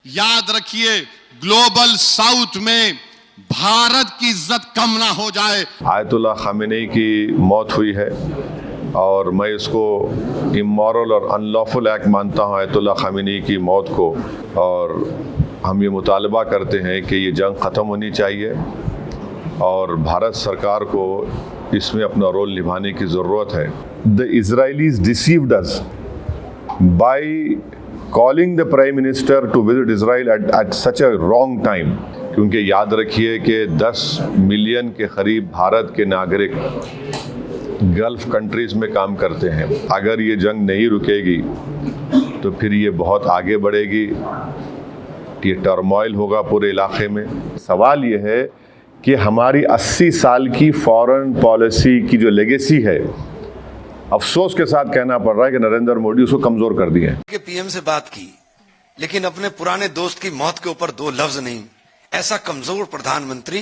याद रखिए, global south में भारत की इज्जत कम ना हो जाए। आयतुल्लाह खामेनी की मौत हुई है और मैं इसको इमोरल और अनलॉफुल एक्ट मानता हूँ आयतुल्लाह खामेनी की मौत को। और हम ये मुतालबा करते हैं कि ये जंग ख़त्म होनी चाहिए और भारत सरकार को इसमें अपना रोल निभाने की ज़रूरत है। The Israelis deceived us by calling the prime minister to visit Israel at such a wrong time, क्योंकि याद रखिए कि 10 मिलियन के करीब भारत के नागरिक गल्फ़ कंट्रीज़ में काम करते हैं। अगर ये जंग नहीं रुकेगी तो फिर ये बहुत आगे बढ़ेगी, ये टर्मोइल होगा पूरे इलाके में। सवाल ये है कि हमारी 80 साल की फॉरेन पॉलिसी की जो लेगेसी है, अफसोस के साथ कहना पड़ रहा है कि नरेंद्र मोदी उसको कमज़ोर कर दिए हैं। पीएम से बात की लेकिन अपने पुराने दोस्त की मौत के ऊपर 2 लफ्ज नहीं। ऐसा कमजोर प्रधानमंत्री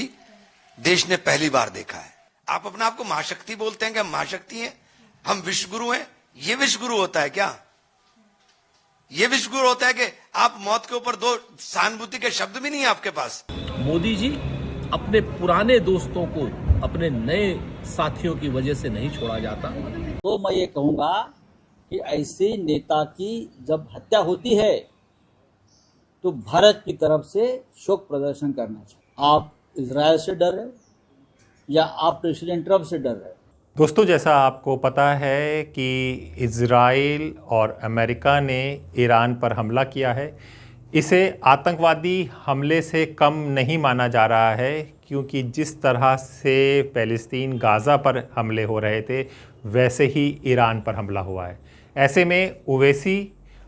देश ने पहली बार देखा है। आप अपने आप को महाशक्ति बोलते हैं कि हम महाशक्ति हैं, हम विश्वगुरु हैं। ये विश्वगुरु होता है क्या? ये विश्वगुरु होता है कि आप मौत के ऊपर 2 सहानुभूति के शब्द भी नहीं है आपके पास। मोदी जी अपने पुराने दोस्तों को अपने नए साथियों की वजह से नहीं छोड़ा जाता। तो मैं ये कहूंगा कि ऐसे नेता की जब हत्या होती है तो भारत की तरफ से शोक प्रदर्शन करना चाहिए। आप इजरायल से डर रहे या आप प्रेसिडेंट ट्रंप से डर रहे? दोस्तों, जैसा आपको पता है कि इज़राइल और अमेरिका ने ईरान पर हमला किया है। इसे आतंकवादी हमले से कम नहीं माना जा रहा है, क्योंकि जिस तरह से फ़लस्तीन गाज़ा पर हमले हो रहे थे वैसे ही ईरान पर हमला हुआ है। ऐसे में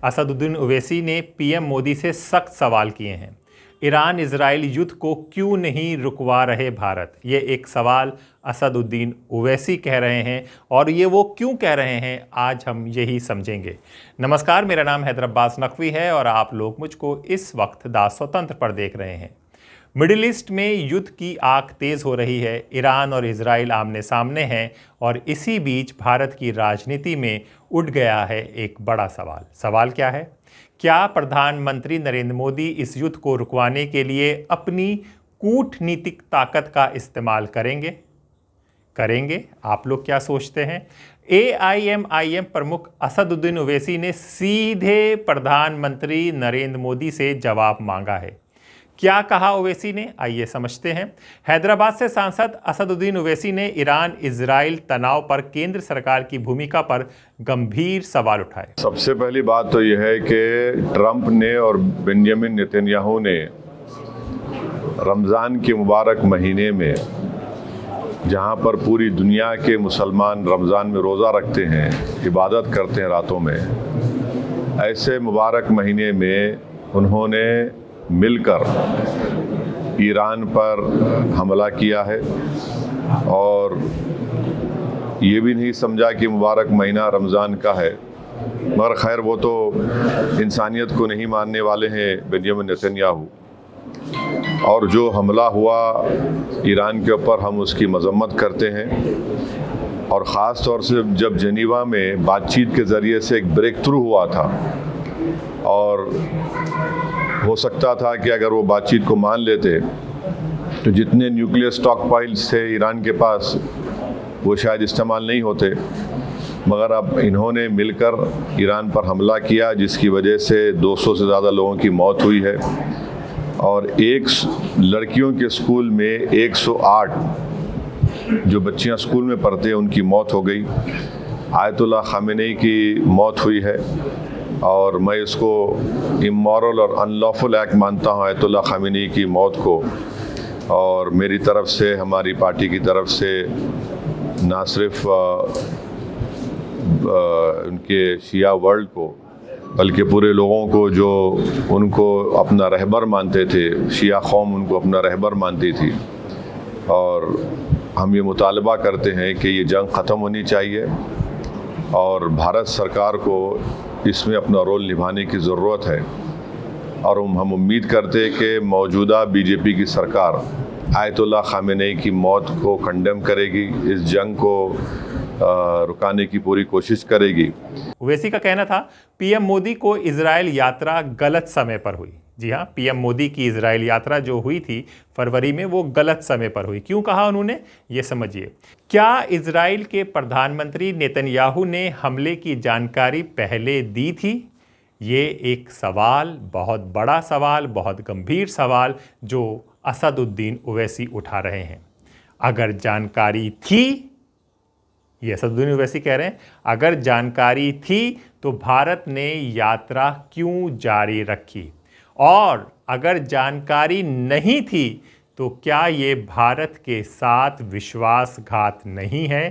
असदुद्दीन ओवैसी ने पीएम मोदी से सख्त सवाल किए हैं। ईरान इजराइल युद्ध को क्यों नहीं रुकवा रहे भारत? ये एक सवाल असदुद्दीन ओवैसी कह रहे हैं, और ये वो क्यों कह रहे हैं आज हम यही समझेंगे। नमस्कार, मेरा नाम हैदर अब्बास नकवी है और आप लोग मुझको इस वक्त दा स्वतंत्र पर देख रहे हैं। मिडिल ईस्ट में युद्ध की आग तेज़ हो रही है। ईरान और इजराइल आमने सामने हैं और इसी बीच भारत की राजनीति में उठ गया है एक बड़ा सवाल। सवाल क्या है? क्या प्रधानमंत्री नरेंद्र मोदी इस युद्ध को रुकवाने के लिए अपनी कूटनीतिक ताकत का इस्तेमाल करेंगे? आप लोग क्या सोचते हैं? AIMIM प्रमुख असदुद्दीन ओवैसी ने सीधे प्रधानमंत्री नरेंद्र मोदी से जवाब मांगा है। क्या कहा ओवैसी ने, आइए समझते हैं। हैदराबाद से सांसद असदुद्दीन ओवैसी ने ईरान इजराइल तनाव पर केंद्र सरकार की भूमिका पर गंभीर सवाल उठाए। सबसे पहली बात तो यह है कि ट्रंप ने और बेंजामिन नेतन्याहू ने रमज़ान के मुबारक महीने में, जहां पर पूरी दुनिया के मुसलमान रमज़ान में रोज़ा रखते हैं, इबादत करते हैं रातों में, ऐसे मुबारक महीने में उन्होंने मिलकर ईरान पर हमला किया है और ये भी नहीं समझा कि मुबारक महीना रमज़ान का है। मगर खैर, वो तो इंसानियत को नहीं मानने वाले हैं बेंजामिन नेतन्याहू। और जो हमला हुआ ईरान के ऊपर, हम उसकी मजम्मत करते हैं। और ख़ास तौर से जब जनीवा में बातचीत के ज़रिए से एक ब्रेक थ्रू हुआ था, और हो सकता था कि अगर वो बातचीत को मान लेते तो जितने न्यूक्लियर स्टॉक पाइल्स थे ईरान के पास, वो शायद इस्तेमाल नहीं होते। मगर अब इन्होंने मिलकर ईरान पर हमला किया, जिसकी वजह से 200 से ज़्यादा लोगों की मौत हुई है और एक लड़कियों के स्कूल में 108 जो बच्चियां स्कूल में पढ़ते हैं उनकी मौत हो गई। आयतुल्लाह खामेनी की मौत हुई है और मैं इसको इमोरल और अनलॉफुल एक्ट मानता हूँ आयतुल्लाह खामेनी की मौत को। और मेरी तरफ से, हमारी पार्टी की तरफ से, ना सिर्फ उनके शिया वर्ल्ड को, बल्कि पूरे लोगों को जो उनको अपना रहबर मानते थे, शिया कौम उनको अपना रहबर मानती थी। और हम ये मुतालबा करते हैं कि ये जंग ख़त्म होनी चाहिए और भारत सरकार को इसमें अपना रोल निभाने की ज़रूरत है। और हम उम्मीद करते हैं कि मौजूदा बीजेपी की सरकार आयतुल्लाह खामेनी की मौत को कंडेम करेगी, इस जंग को रुकाने की पूरी कोशिश करेगी। ओवैसी का कहना था पीएम मोदी को इजराइल यात्रा गलत समय पर हुई। जी हाँ, पीएम मोदी की इजराइल यात्रा जो हुई थी फरवरी में, वो गलत समय पर हुई। क्यों कहा उन्होंने, ये समझिए। क्या इजराइल के प्रधानमंत्री नेतन्याहू ने हमले की जानकारी पहले दी थी? ये एक सवाल, बहुत बड़ा सवाल, बहुत गंभीर सवाल जो असदुद्दीन ओवैसी उठा रहे हैं। अगर जानकारी थी, ये असदुद्दीन ओवैसी कह रहे हैं, अगर जानकारी थी तो भारत ने यात्रा क्यों जारी रखी? और अगर जानकारी नहीं थी तो क्या ये भारत के साथ विश्वासघात नहीं है?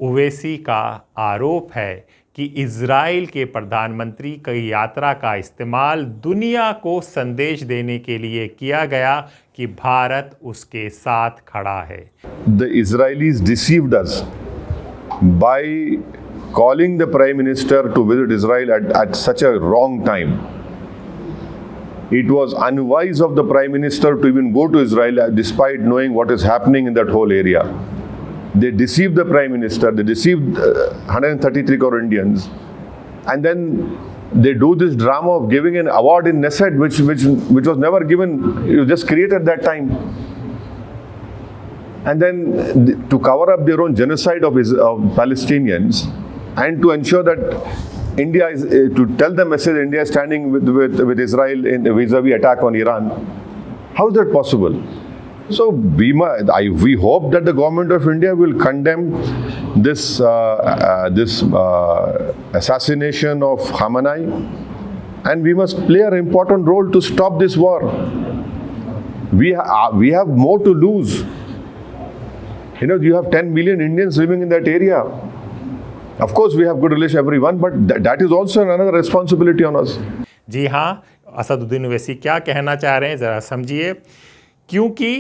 ओवैसी का आरोप है कि इजराइल के प्रधानमंत्री की यात्रा का इस्तेमाल दुनिया को संदेश देने के लिए किया गया कि भारत उसके साथ खड़ा है। The Israelis deceived us by calling the Prime Minister to visit Israel at such a wrong time. It was unwise of the Prime Minister to even go to Israel despite knowing what is happening in that whole area. They deceived the Prime Minister, they deceived 133 crore Indians, and then they do this drama of giving an award in Knesset which was never given, it was just created that time. And then to cover up their own genocide of Palestinians and to ensure that India is, to tell the message India is standing with Israel in vis-a-vis attack on Iran. How is that possible? So we hope that the government of India will condemn this assassination of Khamenei, and we must play an important role to stop this war. We have more to lose. You have 10 million Indians living in that area. Of course, we have good relations with everyone, but that is also another responsibility on us. जी हाँ, असदुद्दीन ओवैसी क्या कहना चाह रहे हैं ज़रा समझिए। क्योंकि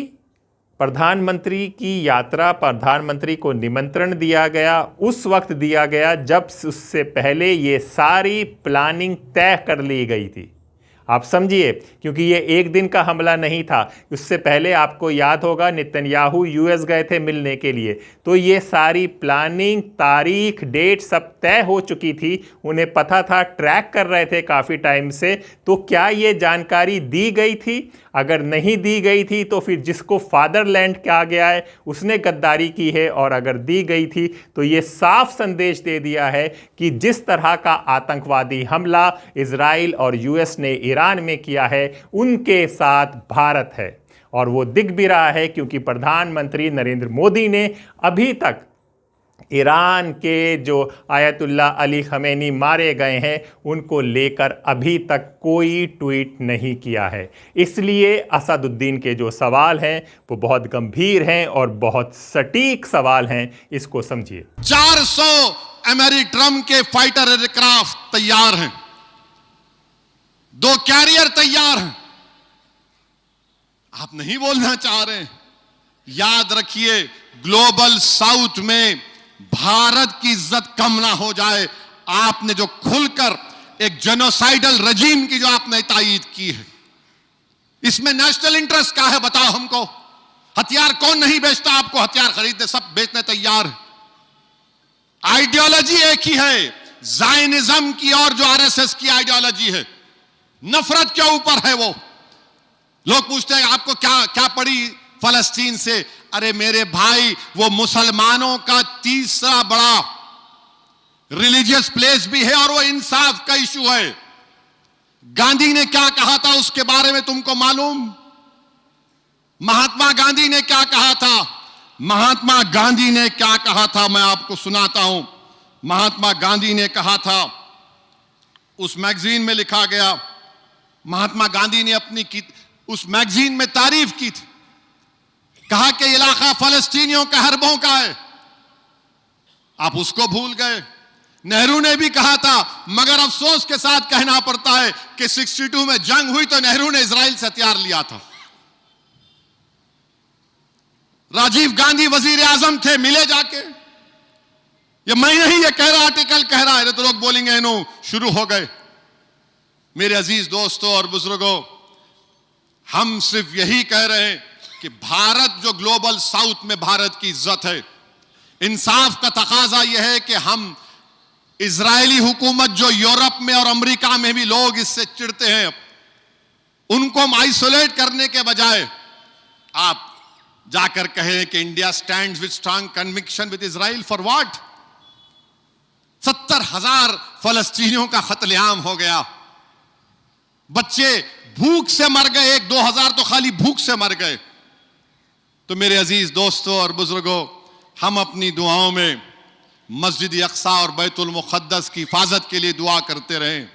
प्रधानमंत्री की यात्रा, प्रधानमंत्री को निमंत्रण दिया गया, उस वक्त दिया गया जब उससे पहले ये सारी प्लानिंग तय कर ली गई थी। आप समझिए, क्योंकि ये एक दिन का हमला नहीं था। उससे पहले आपको याद होगा नेतन्याहू यूएस गए थे मिलने के लिए, तो ये सारी प्लानिंग, तारीख, डेट सब तय हो चुकी थी। उन्हें पता था, ट्रैक कर रहे थे काफ़ी टाइम से। तो क्या ये जानकारी दी गई थी? अगर नहीं दी गई थी तो फिर जिसको फादरलैंड कहा गया है उसने गद्दारी की है, और अगर दी गई थी तो ये साफ संदेश दे दिया है कि जिस तरह का आतंकवादी हमला इजराइल और यूएस ने ईरान में किया है, उनके साथ भारत है। और वो दिख भी रहा है, क्योंकि प्रधानमंत्री नरेंद्र मोदी ने अभी तक ईरान के जो आयतुल्ला अली खमेनी मारे गए हैं उनको लेकर अभी तक कोई ट्वीट नहीं किया है। इसलिए असदुद्दीन के जो सवाल हैं वो बहुत गंभीर हैं और बहुत सटीक सवाल हैं। इसको समझिए। 400 अमेरिट्रम के फाइटर एयरक्राफ्ट तैयार हैं, 2 कैरियर तैयार हैं। आप नहीं बोलना चाह रहे। याद रखिए, ग्लोबल साउथ में भारत की इज्जत कम ना हो जाए। आपने जो खुलकर एक जेनोसाइडल रजीम की जो आपने तायीद की है, इसमें नेशनल इंटरेस्ट क्या है बताओ हमको। हथियार कौन नहीं बेचता? आपको हथियार खरीदने सब बेचने तैयार है। आइडियोलॉजी एक ही है, जायनिज्म की और जो आरएसएस की आइडियोलॉजी है, नफरत के ऊपर है वो। लोग पूछते हैं आपको क्या पड़ी फलस्तीन से? अरे मेरे भाई, वो मुसलमानों का तीसरा बड़ा रिलीजियस प्लेस भी है और वो इंसाफ का इशू है। गांधी ने क्या कहा था उसके बारे में तुमको मालूम? महात्मा गांधी ने क्या कहा था? महात्मा गांधी ने क्या कहा था मैं आपको सुनाता हूं। महात्मा गांधी ने कहा था, उस मैगजीन में लिखा गया, महात्मा गांधी ने उस मैगजीन में तारीफ की थी। कहा कि इलाका फलस्तीनियों का अरबों का है। आप उसको भूल गए। नेहरू ने भी कहा था, मगर अफसोस के साथ कहना पड़ता है कि 62 में जंग हुई तो नेहरू ने इजराइल से हथियार लिया था। राजीव गांधी वजीर आजम थे, मिले जाके। ये मैं नहीं ये कह रहा, आर्टिकल कह रहा है, तो लोग बोलेंगे नो शुरू हो गए। मेरे अजीज दोस्तों और बुजुर्गों, हम सिर्फ यही कह रहे हैं कि भारत जो ग्लोबल साउथ में भारत की इज्जत है, इंसाफ का तकाजा यह है कि हम इजरायली हुकूमत जो यूरोप में और अमेरिका में भी लोग इससे चिढ़ते हैं, उनको हम आइसोलेट करने के बजाय आप जाकर कहें कि India stands with strong conviction with Israel for what? 70,000 फलस्तीनियों का कत्लेआम हो गया, बच्चे भूख से मर गए, 1-2 हजार तो खाली भूख से मर गए। तो मेरे अजीज दोस्तों और बुजुर्गों, हम अपनी दुआओं में मस्जिद अक्सा और बैतुल मुक़द्दस की हिफाजत के लिए दुआ करते रहें,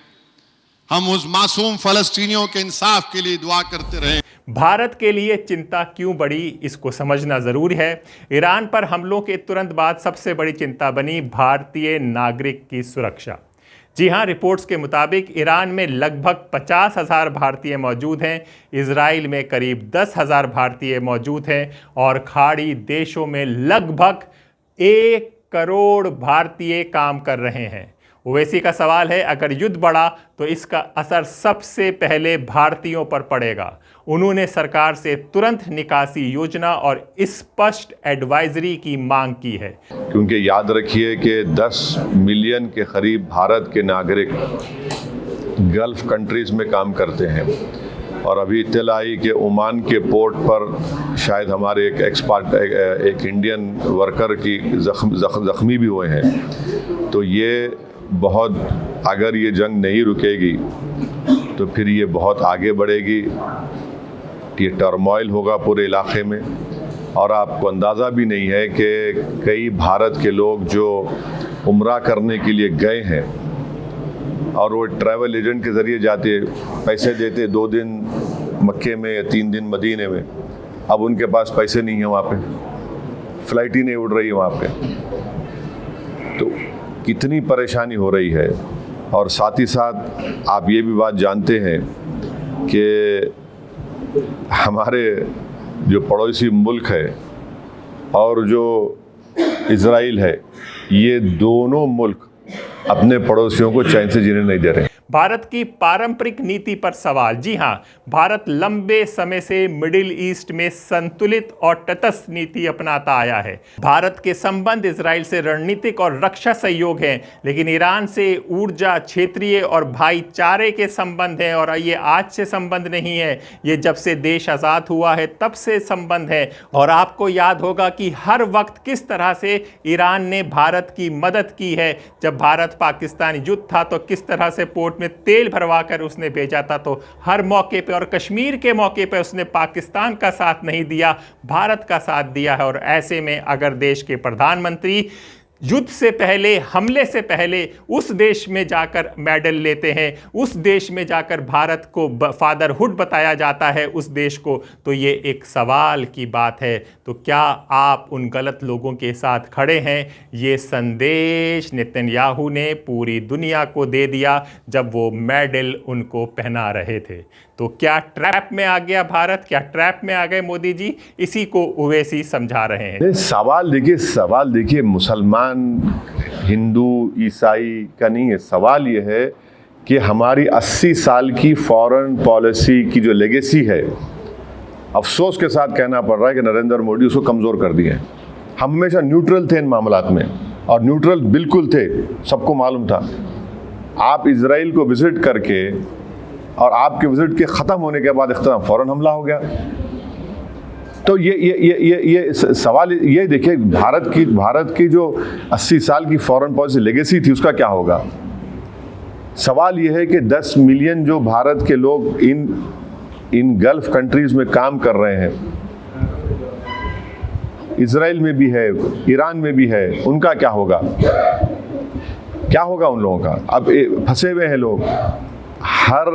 हम उस मासूम फलस्तीनियों के इंसाफ के लिए दुआ करते रहें। भारत के लिए चिंता क्यों बढ़ी, इसको समझना ज़रूरी है। ईरान पर हमलों के तुरंत बाद सबसे बड़ी चिंता बनी भारतीय नागरिक की सुरक्षा। जी हाँ, रिपोर्ट्स के मुताबिक ईरान में लगभग 50,000 भारतीय मौजूद हैं, इजराइल में करीब 10,000 भारतीय मौजूद हैं और खाड़ी देशों में लगभग 1 करोड़ भारतीय काम कर रहे हैं। ओवैसी का सवाल है, अगर युद्ध बढ़ा तो इसका असर सबसे पहले भारतीयों पर पड़ेगा। उन्होंने सरकार से तुरंत निकासी योजना और स्पष्ट एडवाइजरी की मांग की है। क्योंकि याद रखिए कि 10 मिलियन के करीब भारत के नागरिक गल्फ कंट्रीज में काम करते हैं और अभी इत्तला आई कि ओमान के पोर्ट पर शायद हमारे एक इंडियन वर्कर की जख्मी भी हुए हैं। तो ये बहुत, अगर ये जंग नहीं रुकेगी तो फिर ये बहुत आगे बढ़ेगी, ये टर्मोइल होगा पूरे इलाके में। और आपको अंदाज़ा भी नहीं है कि कई भारत के लोग जो उम्रा करने के लिए गए हैं और वो ट्रैवल एजेंट के ज़रिए जाते, पैसे देते 2 दिन मक्के में या 3 दिन मदीने में, अब उनके पास पैसे नहीं है, वहाँ पे फ़्लाइट ही नहीं उड़ रही है वहाँ पे। तो कितनी परेशानी हो रही है। और साथ ही साथ आप ये भी बात जानते हैं कि हमारे जो पड़ोसी मुल्क है और जो इजराइल है, ये दोनों मुल्क अपने पड़ोसियों को चैन से जीने नहीं दे रहे। भारत की पारंपरिक नीति पर सवाल। जी हां, भारत लंबे समय से मिडिल ईस्ट में संतुलित और तटस्थ नीति अपनाता आया है। भारत के संबंध इजराइल से रणनीतिक और रक्षा सहयोग हैं, लेकिन ईरान से ऊर्जा, क्षेत्रीय और भाईचारे के संबंध हैं। और ये आज से संबंध नहीं है, ये जब से देश आज़ाद हुआ है तब से संबंध है। और आपको याद होगा कि हर वक्त किस तरह से ईरान ने भारत की मदद की है। जब भारत पाकिस्तान युद्ध था तो किस तरह से पोर्ट में तेल भरवा कर उसने भेजा था। तो हर मौके पे और कश्मीर के मौके पे उसने पाकिस्तान का साथ नहीं दिया, भारत का साथ दिया है। और ऐसे में अगर देश के प्रधानमंत्री युद्ध से पहले, हमले से पहले उस देश में जाकर मेडल लेते हैं, उस देश में जाकर भारत को फादरहुड बताया जाता है उस देश को, तो ये एक सवाल की बात है। तो क्या आप उन गलत लोगों के साथ खड़े हैं? ये संदेश नेतन्याहू ने पूरी दुनिया को दे दिया जब वो मेडल उनको पहना रहे थे। तो क्या ट्रैप में आ गया भारत? क्या ट्रैप में आ गए मोदी जी? इसी को ओवैसी समझा रहे हैं। सवाल देखिए मुसलमान, हिंदू, ईसाई का नहीं है। सवाल ये है कि हमारी 80 साल की फॉरेन पॉलिसी की जो लेगेसी है, अफसोस के साथ कहना पड़ रहा है कि नरेंद्र मोदी उसको कमज़ोर कर दिए। हम हमेशा न्यूट्रल थे इन मामलात में, और न्यूट्रल बिल्कुल थे, सबको मालूम था। आप इजराइल को विजिट करके और आपके विजिट के ख़त्म होने के बाद इख्तिलाम फ़ौरन हमला हो गया। तो ये सवाल ये देखिए, भारत की जो 80 साल की फॉरेन पॉलिसी लेगेसी थी, उसका क्या होगा? सवाल ये है कि 10 मिलियन जो भारत के लोग इन गल्फ कंट्रीज में काम कर रहे हैं, इजराइल में भी है, ईरान में भी है, उनका क्या होगा? क्या होगा उन लोगों का? अब फंसे हुए हैं लोग। हर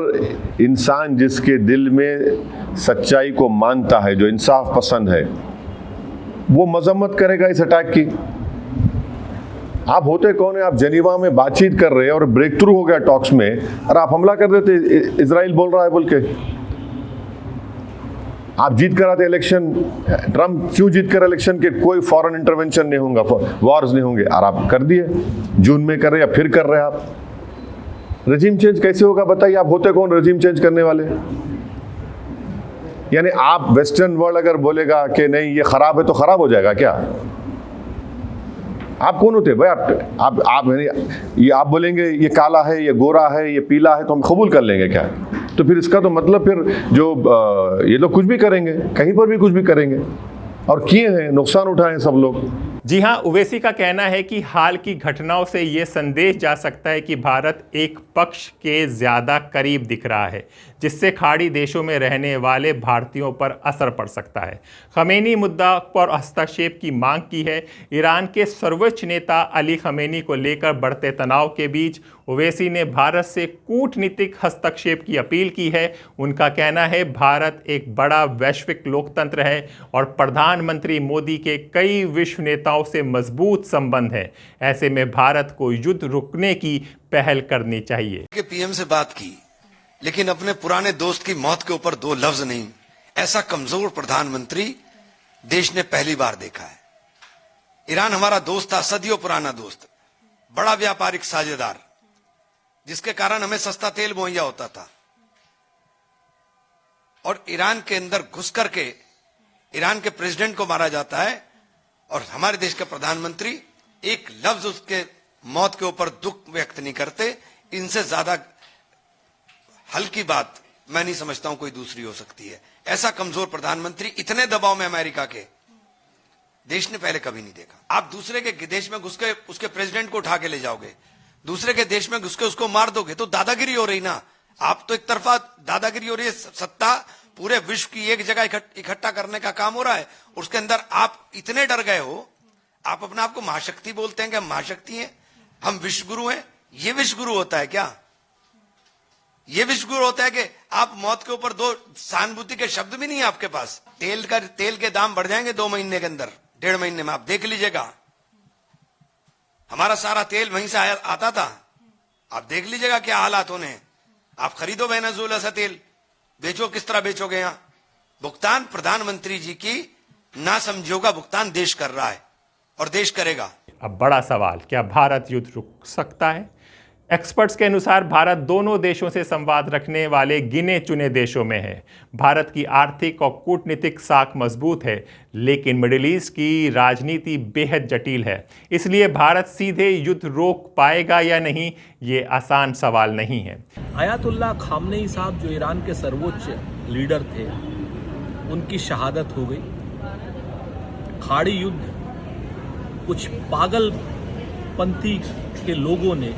इंसान जिसके दिल में सच्चाई को मानता है, जो इंसाफ पसंद है, वो मजम्मत करेगा इस अटैक की। आप होते कौन है? आप जेनीवा में बातचीत कर रहे हैं और ब्रेक थ्रू हो गया टॉक्स में, और आप हमला कर देते, इजराइल बोल रहा है बोल के। आप जीत कर आते इलेक्शन, ट्रम्प क्यों जीत कर इलेक्शन के कोई फॉरेन इंटरवेंशन नहीं होगा, वॉर्स नहीं होंगे, और आप कर दिए। जून में कर रहे या फिर कर रहे आप। रजीम चेंज कैसे होगा बताइए? आप होते कौन रजीम चेंज करने वाले? यानी आप वेस्टर्न वर्ल्ड अगर बोलेगा कि नहीं ये खराब है तो खराब हो जाएगा क्या? आप कौन होते भाई? आप ये आप बोलेंगे ये काला है, ये गोरा है, ये पीला है, तो हम कबूल कर लेंगे क्या? तो फिर इसका तो मतलब फिर जो ये लोग कुछ भी करेंगे, कहीं पर भी कुछ भी करेंगे, और किए हैं, नुकसान उठाए हैं सब लोग। जी हाँ, ओवैसी का कहना है कि हाल की घटनाओं से ये संदेश जा सकता है कि भारत एक पक्ष के ज़्यादा करीब दिख रहा है, जिससे खाड़ी देशों में रहने वाले भारतीयों पर असर पड़ सकता है। खमेनी मुद्दा पर हस्तक्षेप की मांग की है। ईरान के सर्वोच्च नेता अली खमेनी को लेकर बढ़ते तनाव के बीच ओवैसी ने भारत से कूटनीतिक हस्तक्षेप की अपील की है। उनका कहना है भारत एक बड़ा वैश्विक लोकतंत्र है और प्रधानमंत्री मोदी के कई विश्व नेताओं से मजबूत संबंध है। ऐसे में भारत को युद्ध रुकने की पहल करनी चाहिए। के पीएम से बात की, लेकिन अपने पुराने दोस्त की मौत के ऊपर दो लफ्ज नहीं। ऐसा कमजोर प्रधानमंत्री देश ने पहली बार देखा है। ईरान हमारा दोस्त था, सदियों पुराना दोस्त, बड़ा व्यापारिक साझेदार, जिसके कारण हमें सस्ता तेल मुहैया होता था। और ईरान के अंदर घुस करके ईरान के प्रेसिडेंट को मारा जाता है और हमारे देश के प्रधानमंत्री एक लफ्ज उसके मौत के ऊपर दुख व्यक्त नहीं करते। इनसे ज्यादा हल्की बात मैं नहीं समझता हूं कोई दूसरी हो सकती है। ऐसा कमजोर प्रधानमंत्री इतने दबाव में अमेरिका के देश ने पहले कभी नहीं देखा। आप दूसरे के देश में घुस के उसके प्रेसिडेंट को उठा के ले जाओगे, दूसरे के देश में घुस के उसको मार दोगे, तो दादागिरी हो रही ना। आप तो एक तरफा दादागिरी हो रही है, सत्ता पूरे विश्व की एक जगह इकट्ठा करने का काम हो रहा है, उसके अंदर आप इतने डर गए हो। आप अपने आप को महाशक्ति बोलते हैं कि हम महाशक्ति हैं, हम विश्वगुरु हैं। ये विश्वगुरु होता है क्या? ये विश्वगुरु होता है कि आप मौत के ऊपर दो सहानुभूति के शब्द भी नहीं है आपके पास। तेल के दाम बढ़ जाएंगे 2 महीने के अंदर, 1.5 महीने में, आप देख लीजिएगा। हमारा सारा तेल वहीं से आता था, आप देख लीजिएगा क्या हालात होने हैं। आप खरीदो वेनेजुएला से तेल, बेचो, किस तरह बेचोगे? यहां भुगतान प्रधानमंत्री जी की ना समझियों का भुगतान देश कर रहा है और देश करेगा। अब बड़ा सवाल, क्या भारत युद्ध रुक सकता है? एक्सपर्ट्स के अनुसार भारत दोनों देशों से संवाद रखने वाले गिने चुने देशों में है। भारत की आर्थिक और कूटनीतिक साख मजबूत है, लेकिन मिडिल ईस्ट की राजनीति बेहद जटिल है। इसलिए भारत सीधे युद्ध रोक पाएगा या नहीं, ये आसान सवाल नहीं है। अयातुल्ला खामनेई साहब जो ईरान के सर्वोच्च लीडर थे, उनकी शहादत हो गई। खाड़ी युद्ध कुछ पागलपंथी के लोगों ने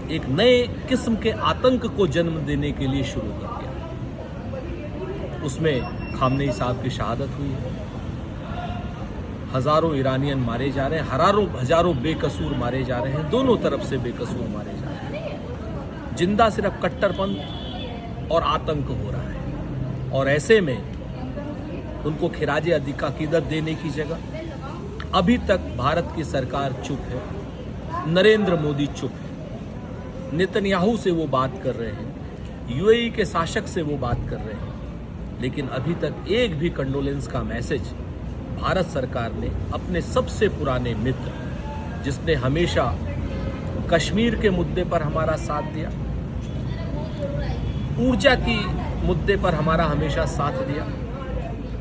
एक नए किस्म के आतंक को जन्म देने के लिए शुरू कर दिया। उसमें खामनेई साहब की शहादत हुई है। हजारों ईरानियन मारे जा रहे हैं, हजारों बेकसूर मारे जा रहे हैं, दोनों तरफ से बेकसूर मारे जा रहे हैं। जिंदा सिर्फ कट्टरपंथ और आतंक हो रहा है, और ऐसे में उनको खिराजे अकीदत देने की जगह अभी तक भारत की सरकार चुप है, नरेंद्र मोदी चुप है। नेतन्याहू से वो बात कर रहे हैं, यूएई के शासक से वो बात कर रहे हैं, लेकिन अभी तक एक भी कंडोलेंस का मैसेज भारत सरकार ने अपने सबसे पुराने मित्र, जिसने हमेशा कश्मीर के मुद्दे पर हमारा साथ दिया, ऊर्जा की मुद्दे पर हमारा हमेशा साथ दिया,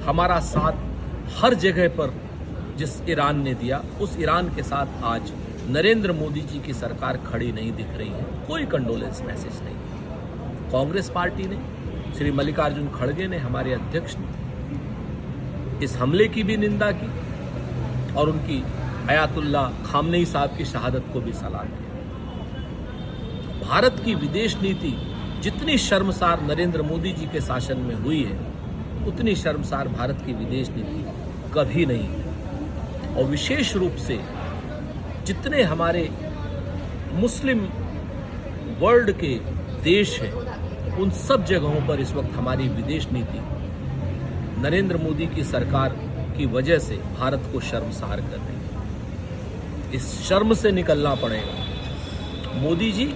हमारा साथ हर जगह पर जिस ईरान ने दिया, उस ईरान के साथ आज नरेंद्र मोदी जी की सरकार खड़ी नहीं दिख रही है। कोई कंडोलेंस मैसेज नहीं। कांग्रेस पार्टी ने, श्री मल्लिकार्जुन खड़गे ने, हमारे अध्यक्ष ने इस हमले की भी निंदा की और उनकी अयातुल्ला खामनेई साहब की शहादत को भी सलाम किया। भारत की विदेश नीति जितनी शर्मसार नरेंद्र मोदी जी के शासन में हुई है, उतनी शर्मसार भारत की विदेश नीति कभी नहीं हुई। और विशेष रूप से जितने हमारे मुस्लिम वर्ल्ड के देश हैं, उन सब जगहों पर इस वक्त हमारी विदेश नीति नरेंद्र मोदी की सरकार की वजह से भारत को शर्मसार कर रही है। इस शर्म से निकलना पड़ेगा। मोदी जी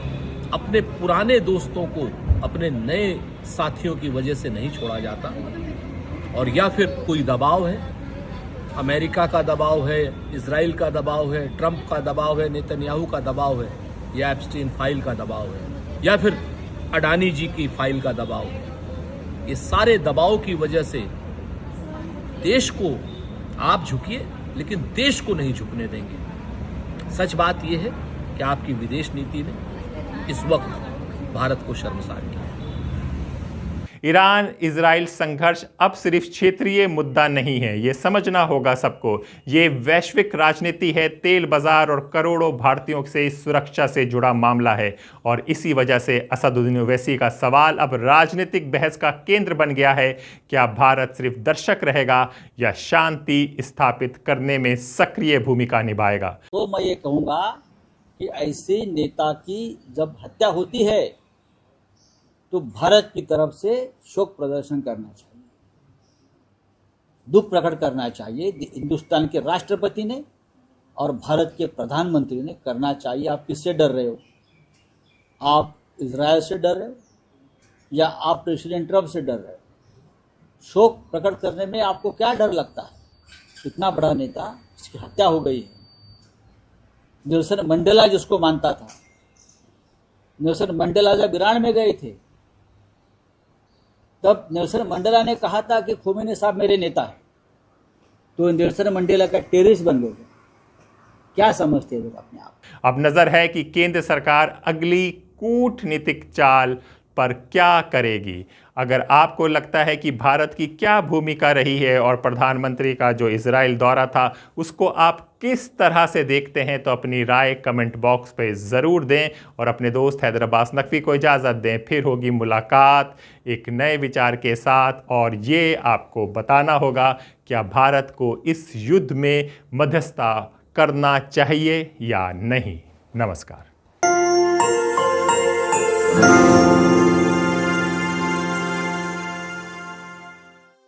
अपने पुराने दोस्तों को अपने नए साथियों की वजह से नहीं छोड़ा जाता, और या फिर कोई दबाव है, अमेरिका का दबाव है, इजराइल का दबाव है, ट्रंप का दबाव है, नेतन्याहू का दबाव है, या एप्स्टीन फाइल का दबाव है, या फिर अडानी जी की फाइल का दबाव है। ये सारे दबाव की वजह से देश को आप झुकिए, लेकिन देश को नहीं झुकने देंगे। सच बात यह है कि आपकी विदेश नीति ने इस वक्त भारत को शर्मसार किया। ईरान इजराइल संघर्ष अब सिर्फ क्षेत्रीय मुद्दा नहीं है, ये समझना होगा सबको। ये वैश्विक राजनीति है, तेल बाजार और करोड़ों भारतीयों से सुरक्षा से जुड़ा मामला है। और इसी वजह से असदुद्दीन ओवैसी का सवाल अब राजनीतिक बहस का केंद्र बन गया है। क्या भारत सिर्फ दर्शक रहेगा या शांति स्थापित करने में सक्रिय भूमिका निभाएगा? तो मैं ये कहूँगा कि ऐसे नेता की जब हत्या होती है तो भारत की तरफ से शोक प्रदर्शन करना चाहिए, दुख प्रकट करना चाहिए। हिंदुस्तान के राष्ट्रपति ने और भारत के प्रधानमंत्री ने करना चाहिए। आप किससे डर रहे हो? आप इजराइल से डर रहे हो या आप प्रेसिडेंट ट्रंप से डर रहे हो? शोक प्रकट करने में आपको क्या डर लगता है? इतना बड़ा नेता, इसकी हत्या हो गई है। नेल्सन मंडेला जिसको मानता था, नेल्सन मंडेला जब ईरान में गए थे तब नेल्सन मंडेला ने कहा था कि खोमेनी साहब मेरे नेता है, तो नेल्सन मंडेला का टेररिस्ट बन गए। क्या समझते हैं लोग अपने आप? अब नजर है कि केंद्र सरकार अगली कूटनीतिक चाल पर क्या करेगी। अगर आपको लगता है कि भारत की क्या भूमिका रही है और प्रधानमंत्री का जो इजराइल दौरा था उसको आप किस तरह से देखते हैं, तो अपनी राय कमेंट बॉक्स पे ज़रूर दें और अपने दोस्त हैदर अब्बास नकवी को इजाज़त दें। फिर होगी मुलाकात एक नए विचार के साथ, और ये आपको बताना होगा क्या भारत को इस युद्ध में मध्यस्थता करना चाहिए या नहीं। नमस्कार।